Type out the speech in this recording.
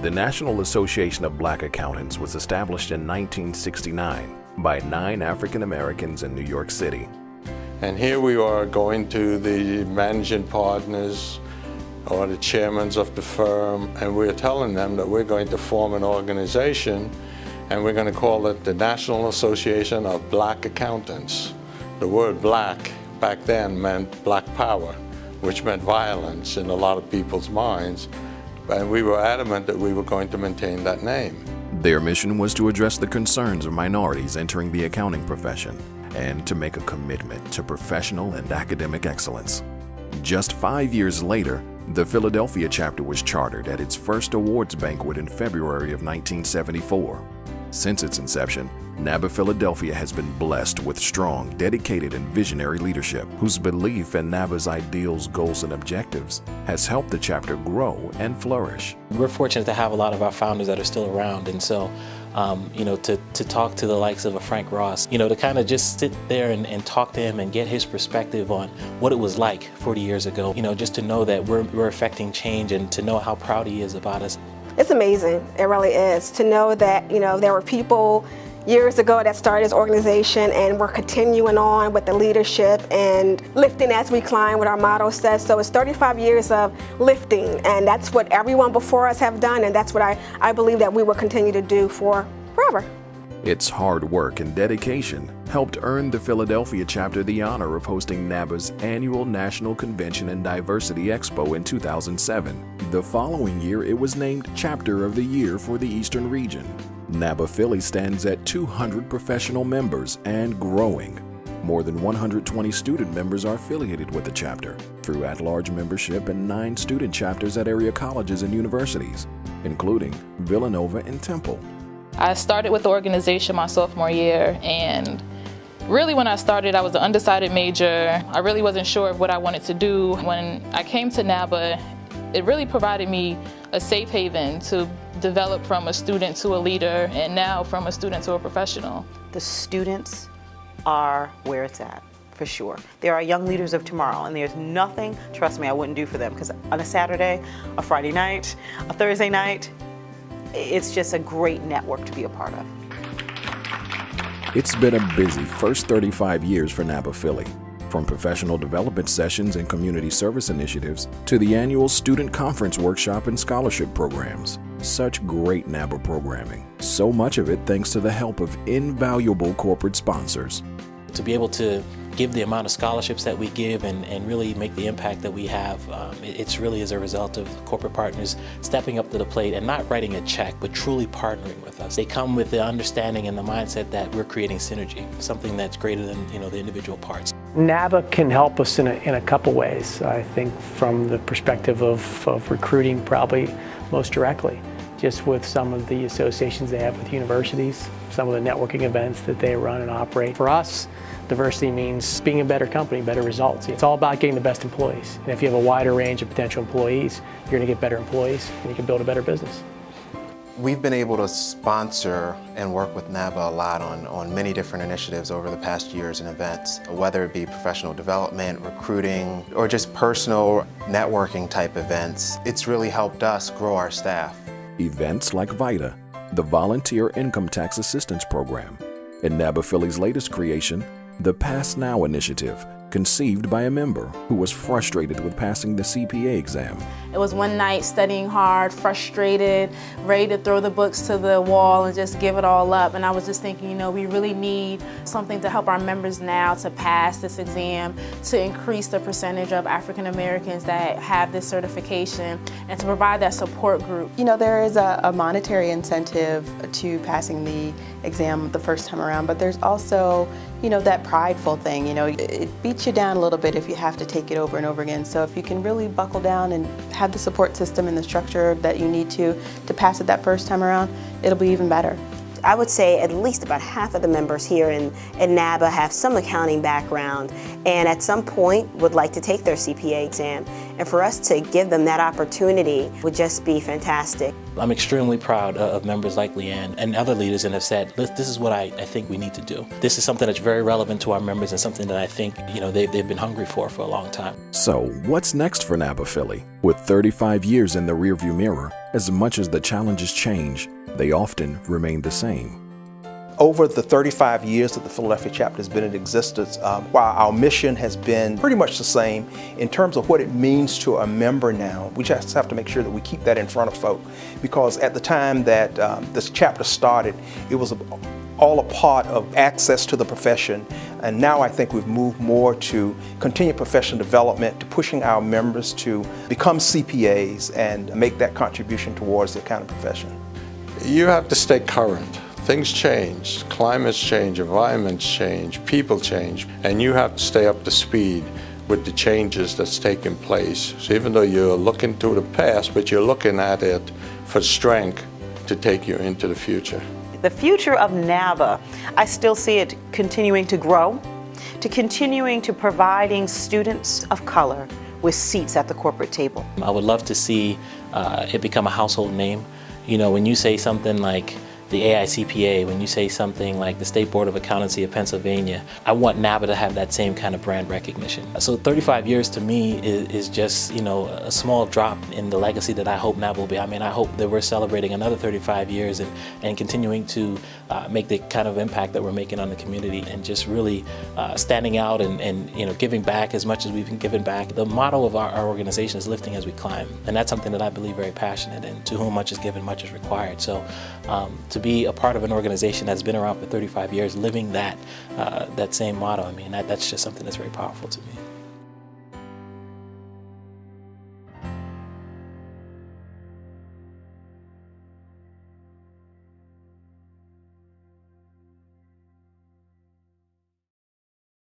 The National Association of Black Accountants was established in 1969 by 9 African Americans in New York City. And here we are going to the managing partners or the chairmen of the firm, and we're telling them that we're going to form an organization, and we're going to call it the National Association of Black Accountants. The word black back then meant black power, which meant violence in a lot of people's minds, and we were adamant that we were going to maintain that name. Their mission was to address the concerns of minorities entering the accounting profession and to make a commitment to professional and academic excellence. Just 5 years later, the Philadelphia chapter was chartered at its first awards banquet in February of 1974. Since its inception, NABA Philadelphia has been blessed with strong, dedicated, and visionary leadership whose belief in NABA's ideals, goals, and objectives has helped the chapter grow and flourish. We're fortunate to have a lot of our founders that are still around, and so to talk to the likes of a Frank Ross, to kind of just sit there and talk to him and get his perspective on what it was like 40 years ago, just to know that we're affecting change and to know how proud he is about us. It's amazing, it really is, to know that, there were people years ago that started this organization and we're continuing on with the leadership and lifting as we climb, what our motto says. So it's 35 years of lifting, and that's what everyone before us have done, and that's what I believe that we will continue to do for forever. Its hard work and dedication helped earn the Philadelphia chapter the honor of hosting NABA's annual National Convention and Diversity Expo in 2007. The following year, it was named Chapter of the Year for the Eastern Region. NABA Philly stands at 200 professional members and growing. More than 120 student members are affiliated with the chapter through at-large membership and 9 student chapters at area colleges and universities, including Villanova and Temple. I started with the organization my sophomore year, and really when I started, I was an undecided major. I really wasn't sure of what I wanted to do. When I came to NABA, it really provided me a safe haven to develop from a student to a leader, and now from a student to a professional. The students are where it's at, for sure. They are young leaders of tomorrow, and there's nothing, trust me, I wouldn't do for them, because on a Saturday, a Friday night, a Thursday night, it's just a great network to be a part of. It's been a busy first 35 years for NABA Philly. From professional development sessions and community service initiatives to the annual student conference workshop and scholarship programs. Such great NABA programming. So much of it thanks to the help of invaluable corporate sponsors. To be able to give the amount of scholarships that we give and really make the impact that we have, it's really as a result of corporate partners stepping up to the plate and not writing a check, but truly partnering with us. They come with the understanding and the mindset that we're creating synergy, something that's greater than the individual parts. NABA can help us in a couple ways. I think from the perspective of recruiting, probably most directly, just with some of the associations they have with universities, some of the networking events that they run and operate. For us, diversity means being a better company, better results. It's all about getting the best employees. And if you have a wider range of potential employees, you're going to get better employees and you can build a better business. We've been able to sponsor and work with NABA a lot on many different initiatives over the past years and events, whether it be professional development, recruiting, or just personal networking type events. It's really helped us grow our staff. Events like VITA, the Volunteer Income Tax Assistance Program, and NABA Philly's latest creation, the Pass Now Initiative, conceived by a member who was frustrated with passing the CPA exam. It was one night studying hard, frustrated, ready to throw the books to the wall and just give it all up. And I was just thinking, we really need something to help our members now to pass this exam, to increase the percentage of African Americans that have this certification, and to provide that support group. There is a monetary incentive to passing the exam the first time around, but there's also, that prideful thing. It beats you down a little bit if you have to take it over and over again. So if you can really buckle down and have the support system and the structure that you need to pass it that first time around, it'll be even better. I would say at least about half of the members here in NABA have some accounting background and at some point would like to take their CPA exam. And for us to give them that opportunity would just be fantastic. I'm extremely proud of members like Leanne and other leaders that have said, this is what I think we need to do. This is something that's very relevant to our members and something that I think they've been hungry for a long time. So, what's next for NABA Philly? With 35 years in the rearview mirror, as much as the challenges change, they often remain the same. Over the 35 years that the Philadelphia chapter has been in existence, while our mission has been pretty much the same, in terms of what it means to a member now, we just have to make sure that we keep that in front of folk. Because at the time that this chapter started, it was all a part of access to the profession. And now I think we've moved more to continued professional development, to pushing our members to become CPAs and make that contribution towards the accounting profession. You have to stay current. Things change, climates change, environments change, people change, and you have to stay up to speed with the changes that's taking place. So even though you're looking to the past, but you're looking at it for strength to take you into the future. The future of NABA, I still see it continuing to grow, to continuing to providing students of color with seats at the corporate table. I would love to see it become a household name. When you say something like the AICPA, when you say something like the State Board of Accountancy of Pennsylvania, I want NABA to have that same kind of brand recognition. So 35 years to me is just, a small drop in the legacy that I hope NABA will be. I mean, I hope that we're celebrating another 35 years and continuing to make the kind of impact that we're making on the community and just really standing out and giving back as much as we've been giving back. The motto of our organization is lifting as we climb, and that's something that I believe very passionate in. To whom much is given, much is required. So to be a part of an organization that's been around for 35 years, living that same motto, I mean, that's just something that's very powerful to me.